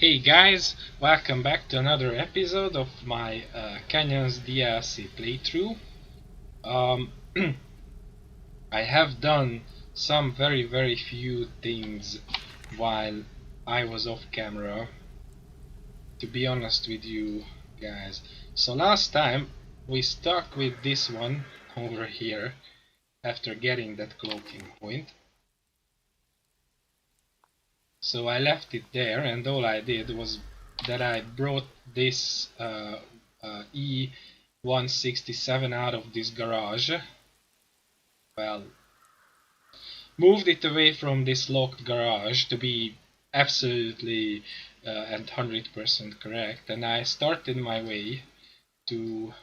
Hey guys, welcome back to another episode of my Canyons DLC playthrough. Um, I have done some very few things while I was off camera, to be honest with you guys. So last time we stuck with this one over here after getting that cloaking point. So I left it there, and all I did was that I brought this E167 out of this garage. Well, moved it away from this locked garage to be absolutely and 100% correct, and I started my way to,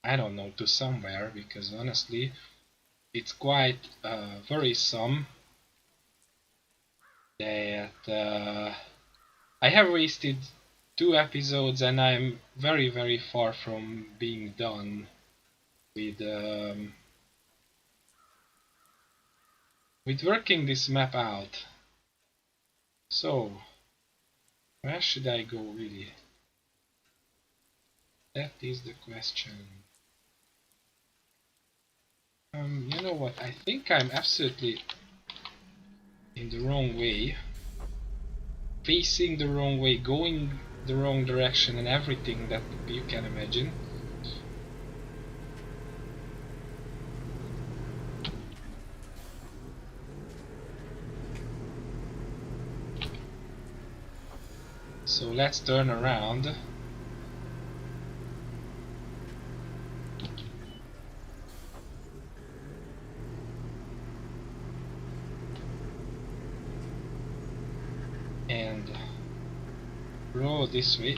I don't know, to somewhere, because honestly it's quite worrisome that I have wasted 2 episodes and I'm very far from being done with working this map out. So where should I go really? That is the question. You know what? I think I'm absolutely in the wrong way, facing the wrong way, going the wrong direction, and everything that you can imagine. So let's turn around. And roll this way.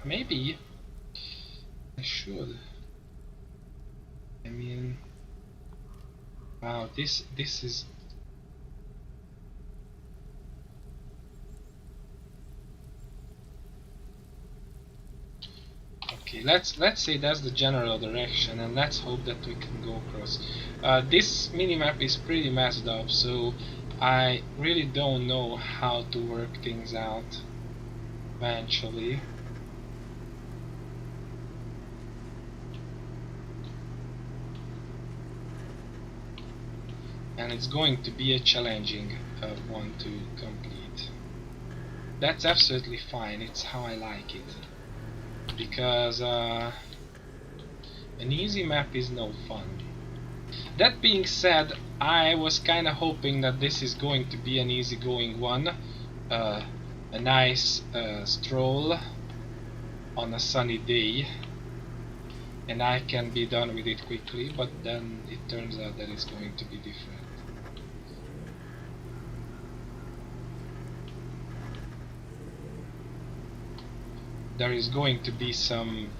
Maybe I should. I mean, wow, this is. Okay, let's say that's the general direction, and let's hope that we can go across. This minimap is pretty messed up, so I really don't know how to work things out eventually. And it's going to be a challenging one to complete. That's absolutely fine, it's how I like it. Because an easy map is no fun. That being said, I was kinda hoping that this is going to be an easygoing one. A nice stroll on a sunny day, and I can be done with it quickly, but then it turns out that it's going to be different. There is going to be some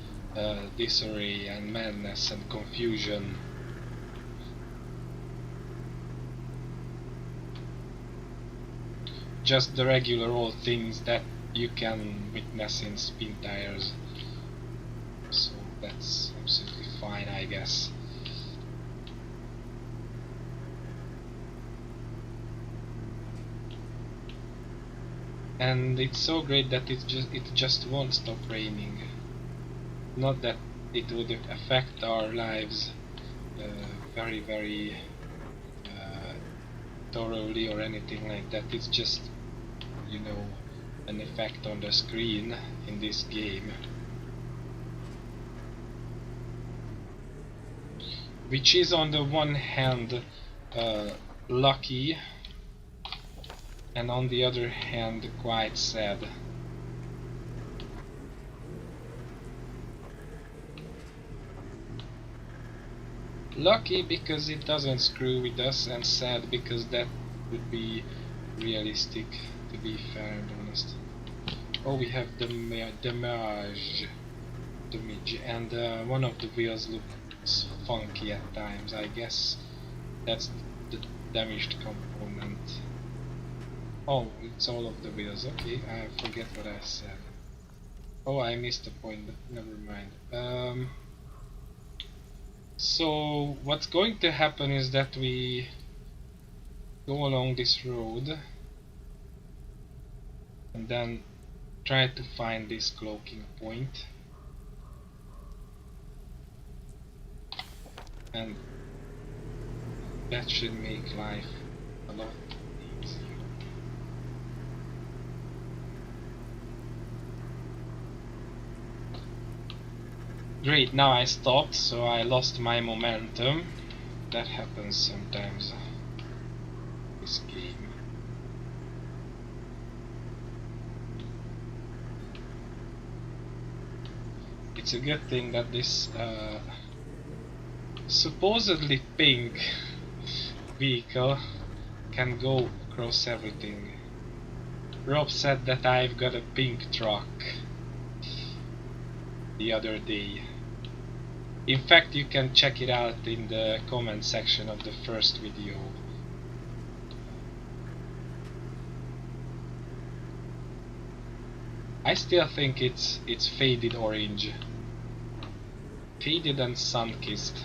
disarray and madness and confusion. Just the regular old things that you can witness in Spintires. So that's absolutely fine, I guess. And it's so great that it just won't stop raining. Not that it would affect our lives very thoroughly or anything like that. It's just, you know, an effect on the screen in this game, which is on the one hand lucky, and on the other hand quite sad. Lucky because it doesn't screw with us, and sad because that would be realistic, to be fair and honest. Oh, we have damage, and one of the wheels looks funky at times. I guess that's the damaged component. Oh, it's all of the wheels. Okay, I forget what I said. Oh, I missed a point, but never mind. So what's going to happen is that we go along this road, and then try to find this cloaking point. And that should make life a lot easier. Great, now I stopped, so I lost my momentum. That happens sometimes in this game. It's a good thing that this supposedly pink vehicle can go across everything. Rob said that I've got a pink truck the other day. In fact, you can check it out in the comment section of the first video. I still think it's faded orange. Faded and sun-kissed.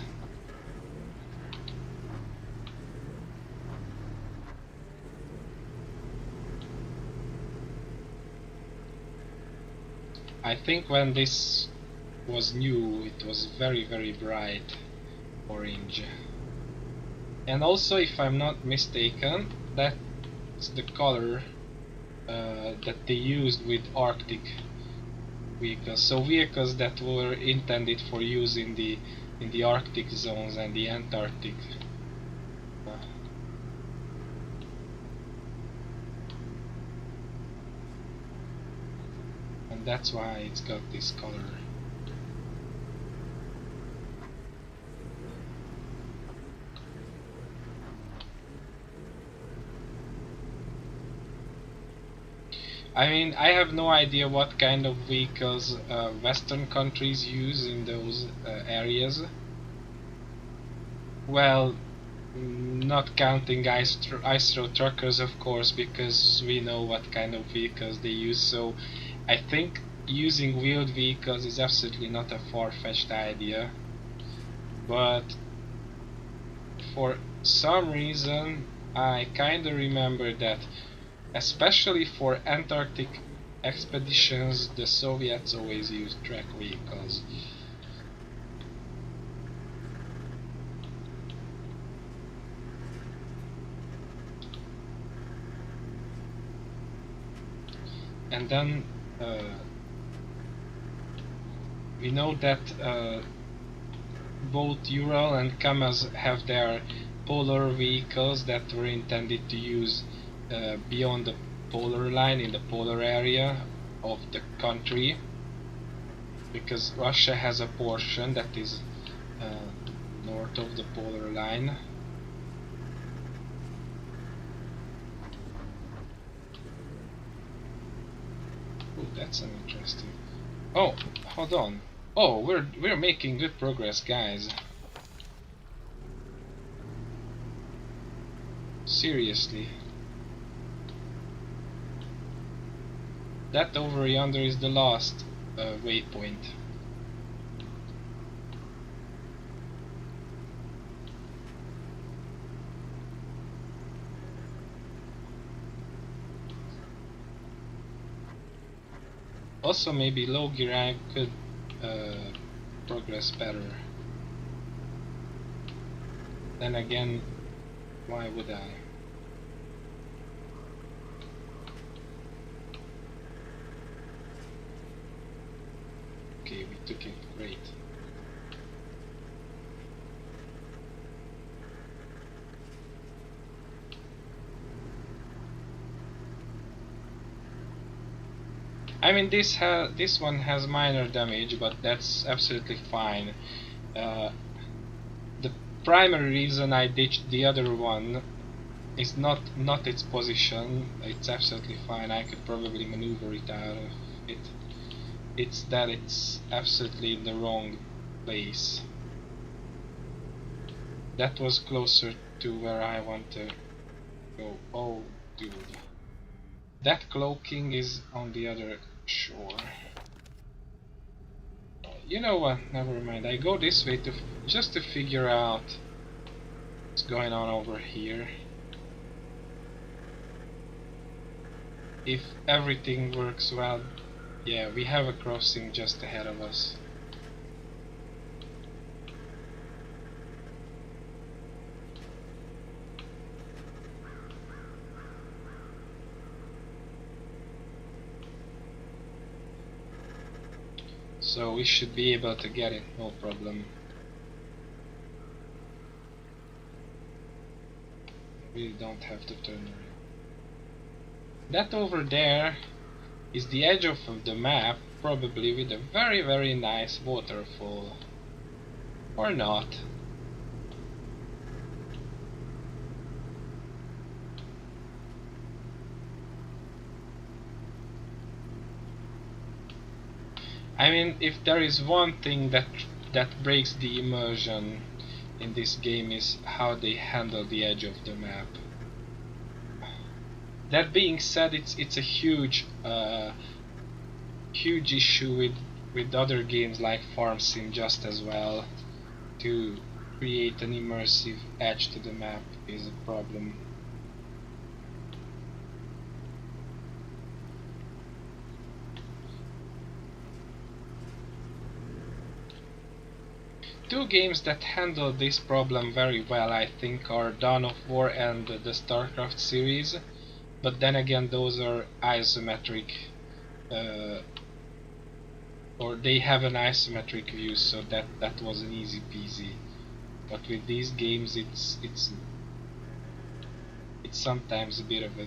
I think when this was new, it was very bright orange. And also, if I'm not mistaken, that's the color that they used with Arctic vehicles. So vehicles that were intended for use in the Arctic zones and the Antarctic. And that's why it's got this color. I mean, I have no idea what kind of vehicles Western countries use in those areas. Well, not counting ice road truckers, of course, because we know what kind of vehicles they use. So I think using wheeled vehicles is absolutely not a far-fetched idea. But for some reason, I kinda remember that, especially for Antarctic expeditions, the Soviets always used track vehicles. And then we know that both Ural and Kamaz have their polar vehicles that were intended to use beyond the polar line, in the polar area of the country, because Russia has a portion that is north of the polar line. Oh, that's an interesting. Oh, hold on. Oh, we're making good progress, guys. Seriously. That over yonder is the last waypoint. Also, maybe low gear I could progress better. Then again, why would I? Okay, we took it, great. I mean, this one has minor damage, but that's absolutely fine. The primary reason I ditched the other one is not its position. It's absolutely fine. I could probably maneuver it out of it. It's that it's absolutely in the wrong place. That was closer to where I want to go. Oh, dude. That cloaking is on the other shore. You know what? Never mind. I go this way just to figure out what's going on over here. If everything works well, Yeah, we have a crossing just ahead of us. So we should be able to get it, no problem. We don't have to turn around. That over there is the edge of the map, probably with a very nice waterfall. Or not. I mean, if there is one thing that breaks the immersion in this game is how they handle the edge of the map. That being said, it's a huge issue with other games like Farm Sim just as well. To create an immersive edge to the map is a problem. Two games that handle this problem very well, I think, are Dawn of War and the StarCraft series. But then again, those are isometric, uh, or they have an isometric view, so that was an easy peasy. But with these games, it's sometimes a bit of a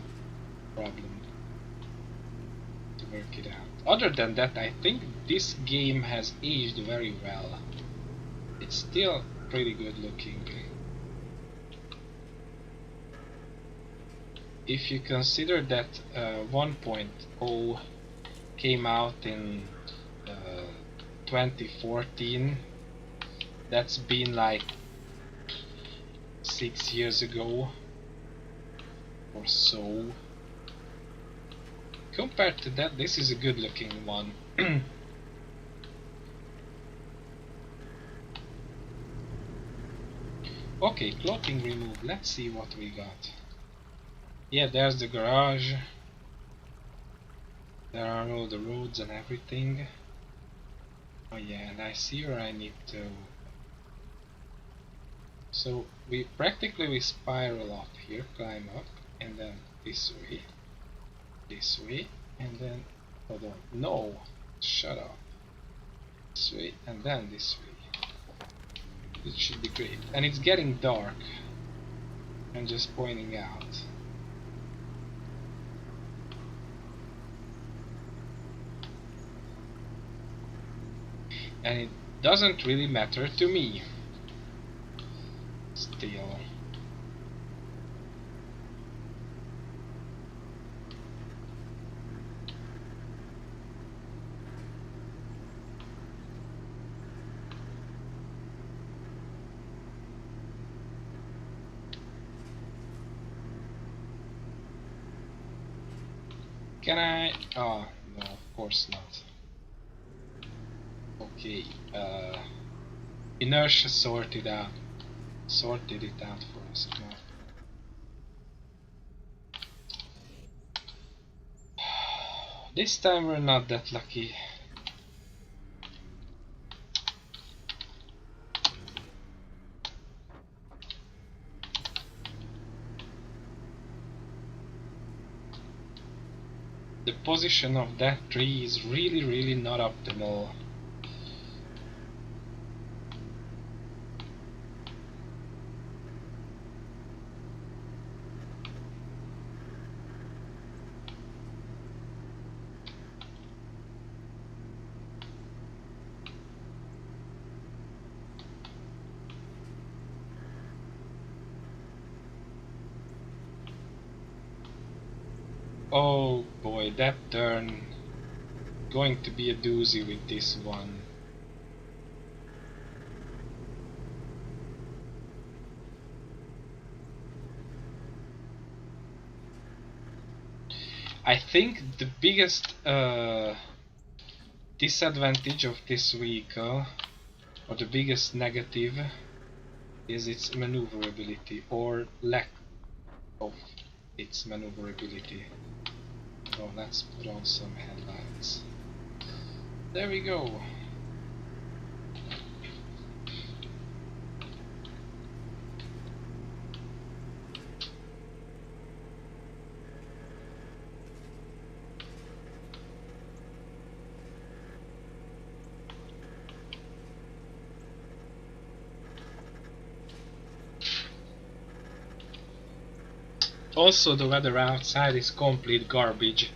problem to work it out. Other than that, I think this game has aged very well. It's still pretty good looking. If you consider that 1.0 came out in uh, 2014, that's been like 6 years ago or so. Compared to that, this is a good looking one. Okay, clothing removed. Let's see what we got. Yeah, there's the garage. There are all the roads and everything. Oh yeah, and I see where I need to. So we spiral up here, climb up, and then this way, and then hold on. No, shut up. This way, and then this way. It should be great. And it's getting dark. I'm just pointing out. And it doesn't really matter to me. Still. Can I? Oh, no, of course not. Okay, inertia sorted it out for us. Come on. This time we're not that lucky. The position of that tree is really not optimal. Oh boy, that turn going to be a doozy with this one. I think the biggest disadvantage of this vehicle, or the biggest negative, is its maneuverability, or lack of its maneuverability. Oh, let's put on some headlights. There we go. Also, the weather outside is complete garbage,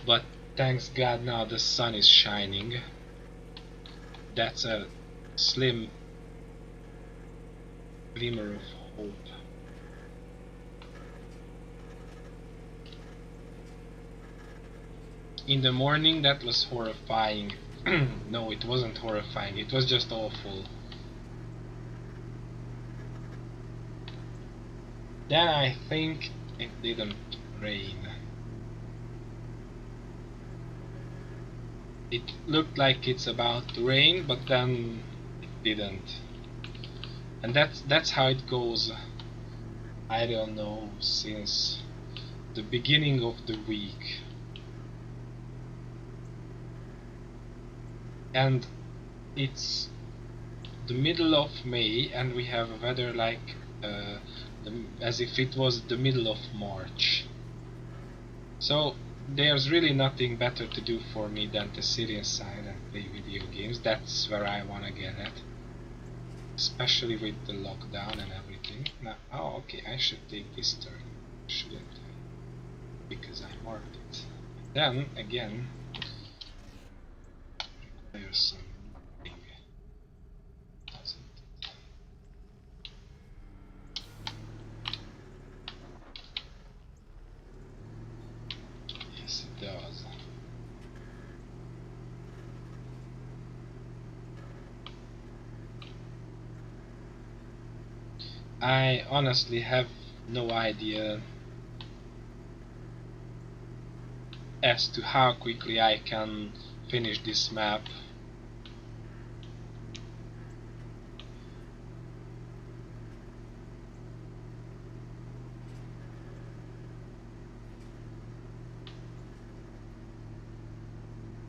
but thanks God now the sun is shining. That's a slim glimmer of hope. In the morning that was horrifying. No, it wasn't horrifying, it was just awful. Then I think it didn't rain. It looked like it's about to rain, but then it didn't. And that's how it goes. I don't know, since the beginning of the week. And it's the middle of May and we have weather like as if it was the middle of March. So there's really nothing better to do for me than to sit inside and play video games. That's where I wanna get at. Especially with the lockdown and everything. Now, oh okay, I should take this turn, shouldn't I? Because I marked it. Then again, requires some moving, doesn't it? Yes, it does. I honestly have no idea as to how quickly I can finish this map.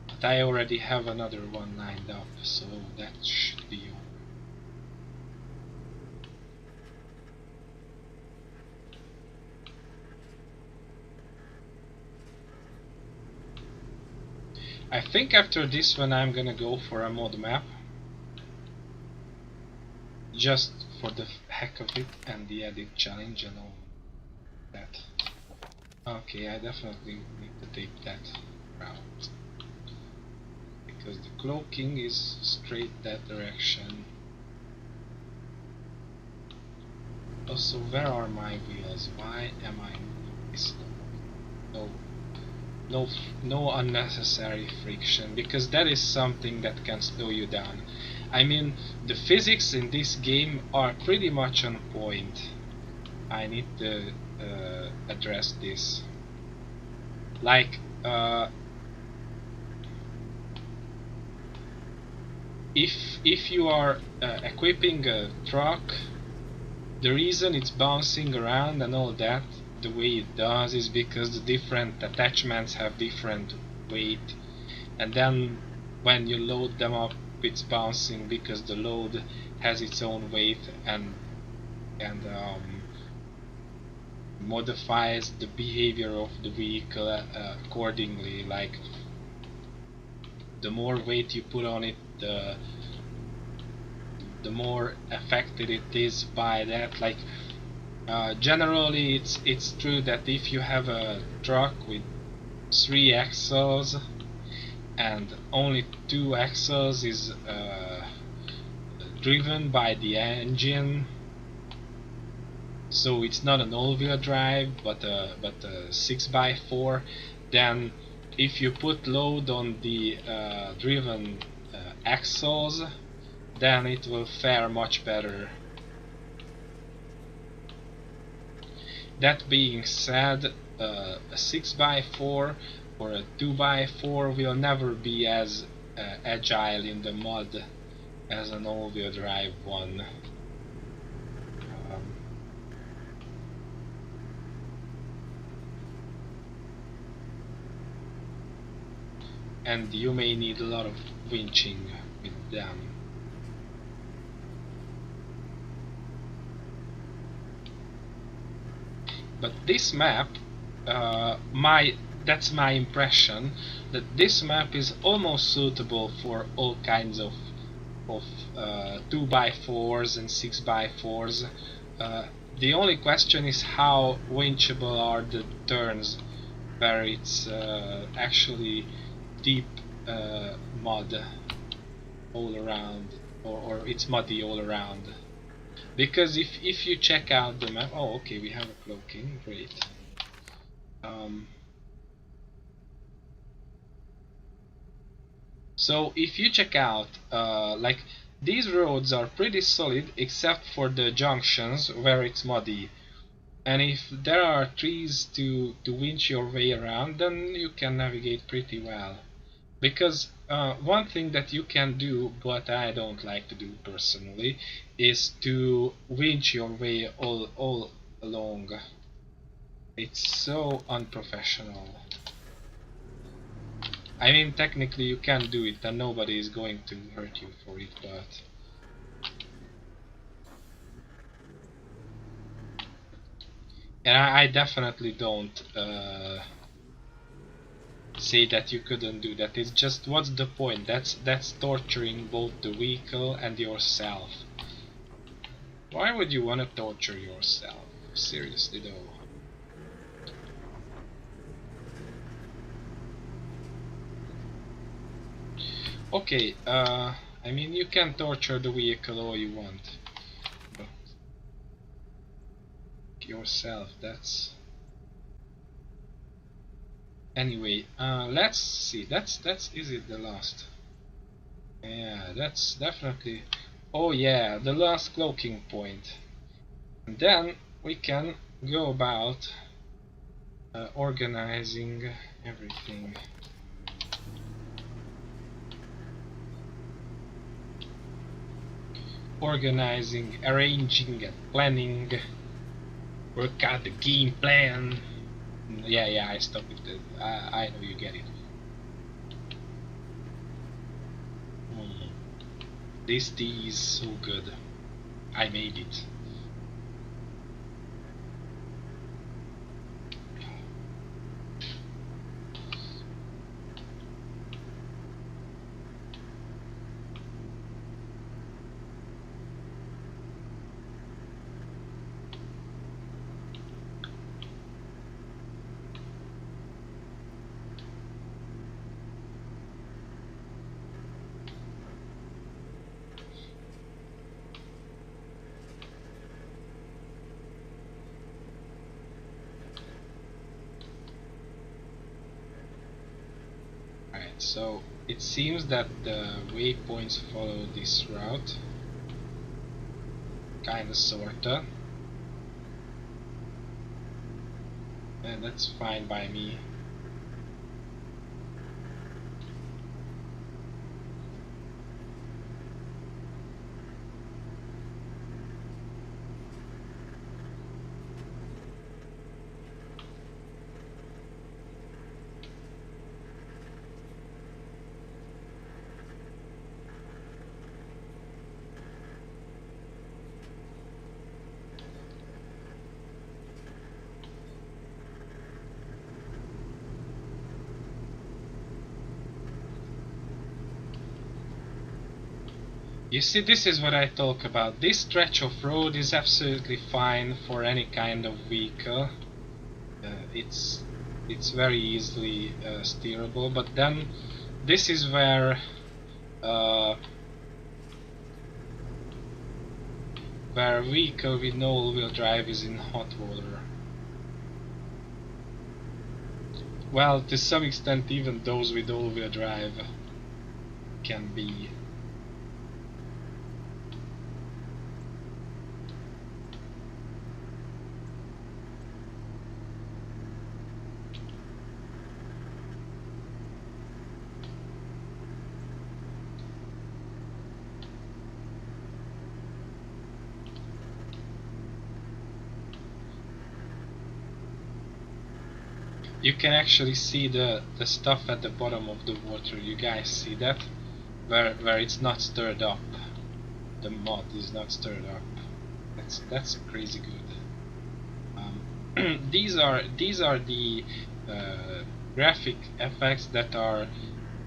But I already have another one lined up, so that should be over. I think after this one I'm gonna go for a mod map. Just for the heck of it and the edit challenge and all that. Okay, I definitely need to take that route. Because the cloaking is straight that direction. Also, where are my wheels? Why am I this? No unnecessary friction, because that is something that can slow you down. I mean, the physics in this game are pretty much on point. I need to address this. Like, if you are equipping a truck, the reason it's bouncing around and all that the way it does is because the different attachments have different weight, and then when you load them up it's bouncing because the load has its own weight and modifies the behavior of the vehicle accordingly. Like, the more weight you put on it, the more affected it is by that. Like, generally it's true that if you have a truck with 3 axles and only 2 axles is driven by the engine, so it's not an all-wheel drive but a 6x4, then if you put load on the driven axles, then it will fare much better. That being said, a 6x4 or a 2x4 will never be as agile in the mud as an all-wheel drive one. and you may need a lot of winching with them. But this map, that's my impression, that this map is almost suitable for all kinds of 2x4s and 6x4s. The only question is how winchable are the turns where it's actually deep mud all around, or it's muddy all around. Because if you check out the map, oh okay, we have a cloaking, great. So if you check out, like, these roads are pretty solid except for the junctions where it's muddy. And if there are trees to winch your way around, then you can navigate pretty well. Because one thing that you can do, but I don't like to do personally, is to winch your way all along. It's so unprofessional. I mean, technically you can do it and nobody is going to hurt you for it, but... And I definitely don't say that you couldn't do that. It's just, what's the point? That's torturing both the vehicle and yourself. Why would you want to torture yourself? Seriously though. Okay, I mean, you can torture the vehicle all you want, but yourself, that's... Anyway, let's see, that's is it the last? Yeah, that's definitely... Oh yeah, the last cloaking point. And then we can go about organizing everything. Organizing, arranging, and planning. Work out the game plan. Yeah, I stopped it. I know you get it. This tea is so good. I made it. So it seems that the waypoints follow this route, kinda sorta, and that's fine by me. You see, this is what I talk about. This stretch of road is absolutely fine for any kind of vehicle. It's very easily steerable, but then this is where a vehicle with no all-wheel drive is in hot water. Well, to some extent even those with all-wheel drive can be. you can actually see the stuff at the bottom of the water. You guys see that? Where it's not stirred up. The mud is not stirred up. That's crazy good. These are the graphic effects that are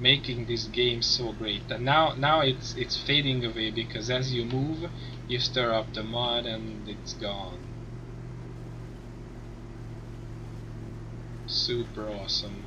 making this game so great. And now it's fading away because as you move, you stir up the mud and it's gone. Super awesome.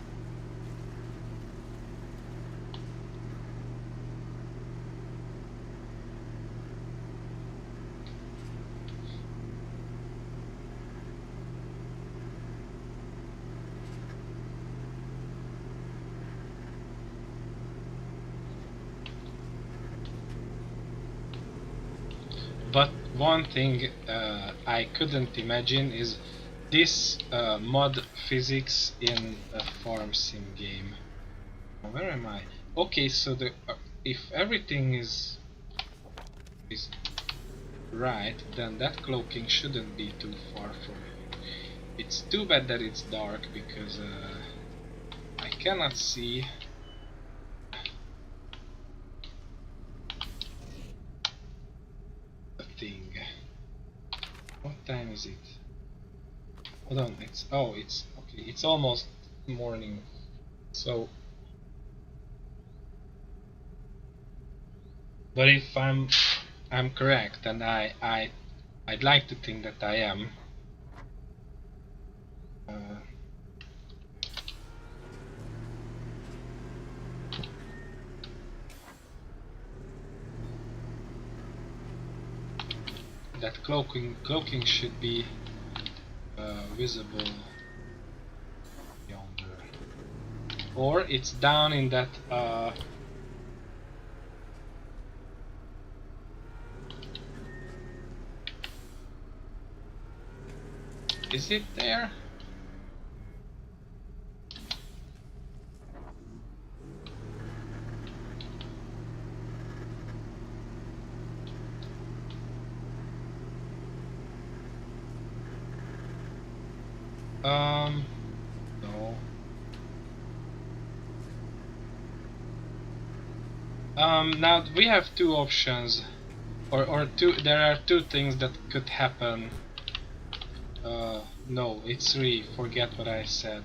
But one thing I couldn't imagine is this mod physics in a farm sim game. Where am I? Okay, so the if everything is right, then that cloaking shouldn't be too far from here. It's too bad that it's dark because I cannot see. Thing. What time is it? Hold on, it's okay, it's almost morning. So but if I'm correct, and I'd like to think that I am. That cloaking should be visible yonder, or it's down in that. Is it there? No. Now we have two options, or two. There are two things that could happen. No, it's three. Forget what I said.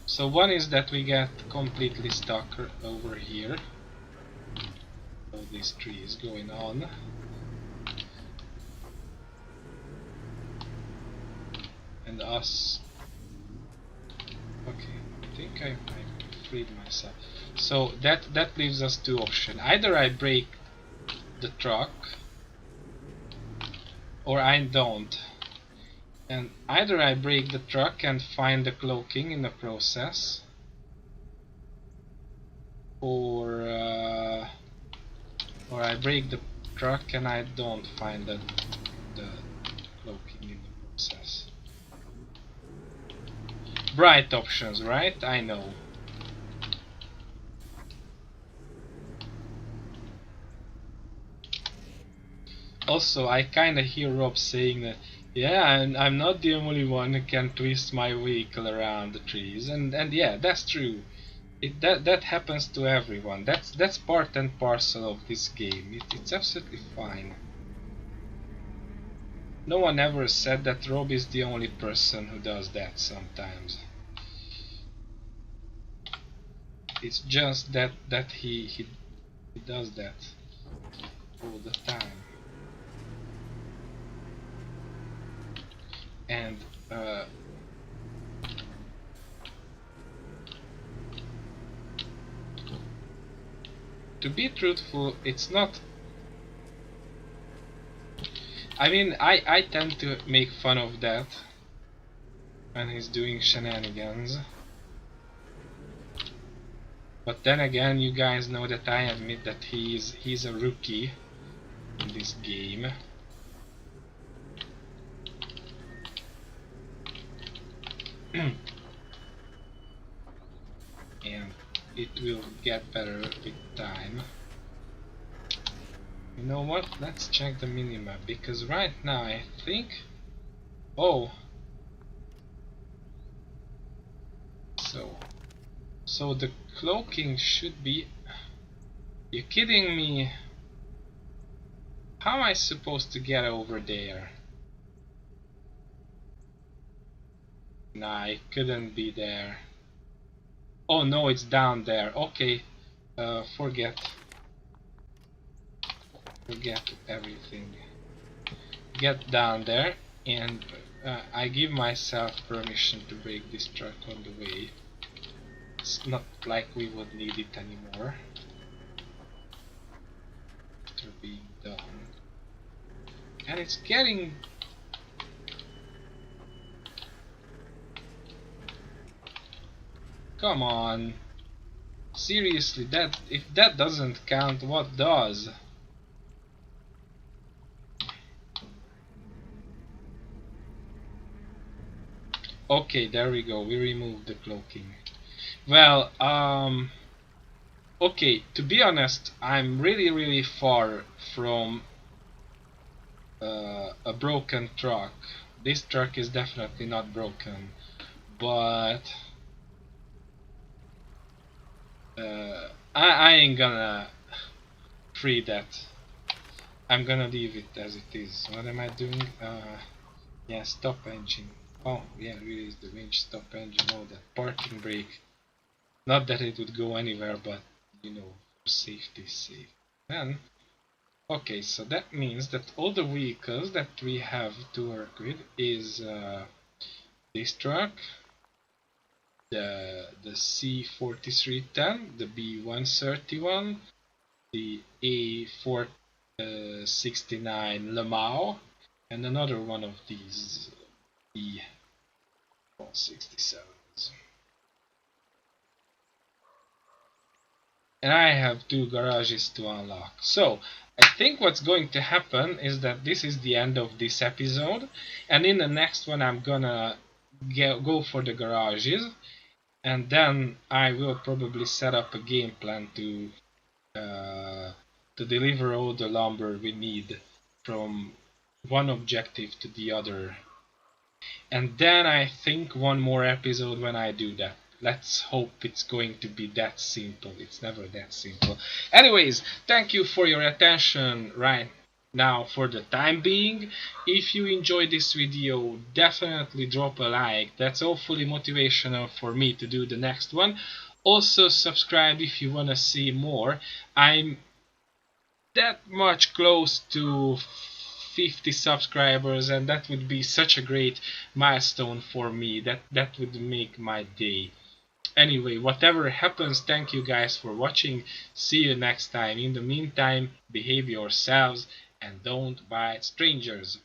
So one is that we get completely stuck over here. All these trees going on. And us. Okay, I think I freed myself. So that leaves us two options. Either I break the truck, or I don't. And either I break the truck and find the cloaking in the process, or I break the truck and I don't find the cloaking in the process. Bright options, right? I know. Also, I kinda hear Rob saying that, yeah, and I'm not the only one who can twist my vehicle around the trees, and yeah, that's true. That happens to everyone. That's part and parcel of this game. It's absolutely fine. No one ever said that Rob is the only person who does that sometimes. It's just that he does that all the time. And to be truthful, it's not. I mean, I tend to make fun of that when he's doing shenanigans. But then again, you guys know that I admit that he's a rookie in this game. And it will get better with time. You know what? Let's check the minimap, because right now I think... Oh! So the cloaking should be... You kidding me? How am I supposed to get over there? Nah, it couldn't be there. Oh no, it's down there. Okay, forget everything. Get down there, and I give myself permission to break this truck on the way. It's not like we would need it anymore after being done. And it's getting... Come on. Seriously, that if that doesn't count, what does? Okay, there we go. We removed the cloaking. Well, okay, to be honest, I'm really far from a broken truck. This truck is definitely not broken, but I ain't gonna free that. I'm gonna leave it as it is. What am I doing? Yeah, stop engine. Oh, yeah, release the winch, stop engine, all that. Parking brake. Not that it would go anywhere, but, you know, for safety's sake. Then, okay, so that means that all the vehicles that we have to work with is this truck, the C4310, the B131, the A469 Lamau, and another one of these B167s. And I have 2 garages to unlock. So, I think what's going to happen is that this is the end of this episode, and in the next one I'm gonna go for the garages, and then I will probably set up a game plan to deliver all the lumber we need from one objective to the other. And then I think one more episode when I do that. Let's hope it's going to be that simple. It's never that simple. Anyways, thank you for your attention right now for the time being. If you enjoyed this video, definitely drop a like. That's hopefully motivational for me to do the next one. Also subscribe if you wanna see more. I'm that much close to 50 subscribers, and that would be such a great milestone for me. That would make my day. Anyway, whatever happens, thank you guys for watching. See you next time. In the meantime, behave yourselves and don't bite strangers.